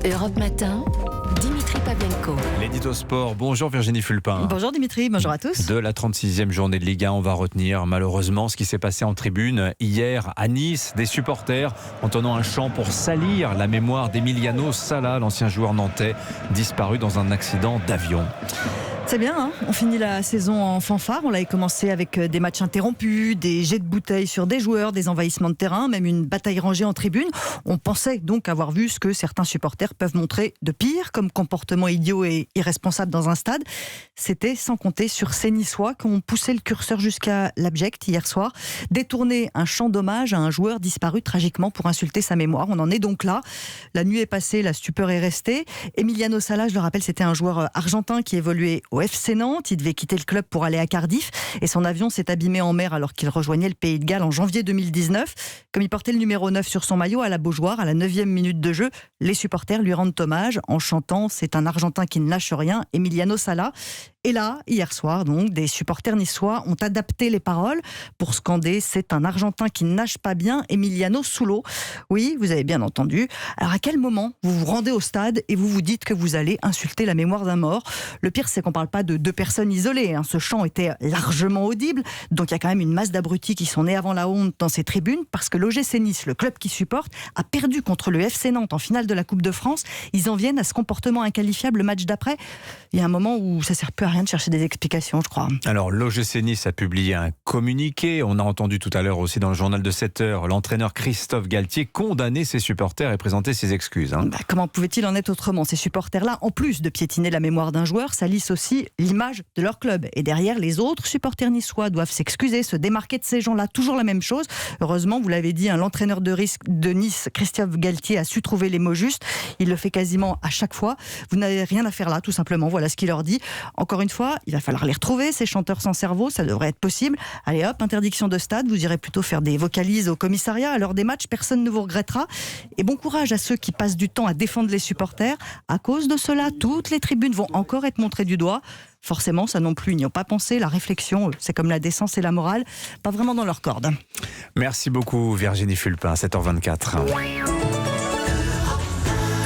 Europe Matin, Dimitri Pavlenko. L'édito sport. Bonjour Virginie Fulpin. Bonjour Dimitri, bonjour à tous. De la 36e journée de Ligue 1, on va retenir malheureusement ce qui s'est passé en tribune hier à Nice. Des supporters entonnant un chant pour salir la mémoire d'Emiliano Sala, l'ancien joueur nantais, disparu dans un accident d'avion. C'est bien, hein, on finit la saison en fanfare. On l'avait commencé avec des matchs interrompus, des jets de bouteilles sur des joueurs, des envahissements de terrain, même une bataille rangée en tribune. On pensait donc avoir vu ce que certains supporters peuvent montrer de pire, comme comportement idiot et irresponsable dans un stade. C'était sans compter sur ces Niçois qui ont poussé le curseur jusqu'à l'abject hier soir, détourné un chant d'hommage à un joueur disparu tragiquement pour insulter sa mémoire. On en est donc là. La nuit est passée, la stupeur est restée. Emiliano Sala, je le rappelle, c'était un joueur argentin qui évoluait au FC Nantes. Il devait quitter le club pour aller à Cardiff et son avion s'est abîmé en mer alors qu'il rejoignait le Pays de Galles en janvier 2019. Comme il portait le numéro 9 sur son maillot à la Beaujoire, à la 9e minute de jeu, les supporters lui rendent hommage en chantant « C'est un Argentin qui ne lâche rien », Emiliano Sala. Et là, hier soir, donc, des supporters niçois ont adapté les paroles pour scander « C'est un Argentin qui ne nage pas bien, Emiliano sous l'eau ». Oui, vous avez bien entendu. Alors à quel moment vous vous rendez au stade et vous vous dites que vous allez insulter la mémoire d'un mort ? Le pire, c'est qu'on ne parle pas de deux personnes isolées. Ce chant était largement audible. Donc il y a quand même une masse d'abrutis qui sont nés avant la honte dans ces tribunes parce que l'OGC Nice, le club qui supporte, a perdu contre le FC Nantes en finale de la Coupe de France. Ils en viennent à ce comportement inqualifiable le match d'après. Il y a un moment où ça ne sert plus à rien de chercher des explications, je crois. Alors, l'OGC Nice a publié un communiqué. On a entendu tout à l'heure aussi dans le journal de 7 heures l'entraîneur Christophe Galtier condamner ses supporters et présenter ses excuses. Comment pouvait-il en être autrement ? Ces supporters-là, en plus de piétiner la mémoire d'un joueur, salissent aussi l'image de leur club. Et derrière, les autres supporters niçois doivent s'excuser, se démarquer de ces gens-là. Toujours la même chose. Heureusement, vous l'avez dit, l'entraîneur de Nice, Christophe Galtier, a su trouver les mots justes. Il le fait quasiment à chaque fois. Vous n'avez rien à faire là, tout simplement. Voilà ce qu'il leur dit. Encore une fois, il va falloir les retrouver, ces chanteurs sans cerveau, ça devrait être possible. Allez hop, interdiction de stade, vous irez plutôt faire des vocalises au commissariat. À l'heure des matchs, personne ne vous regrettera. Et bon courage à ceux qui passent du temps à défendre les supporters. À cause de cela, toutes les tribunes vont encore être montrées du doigt. Forcément, ça non plus, ils n'y ont pas pensé. La réflexion, c'est comme la décence et la morale, pas vraiment dans leur corde. Merci beaucoup Virginie Fulpin, 7h24.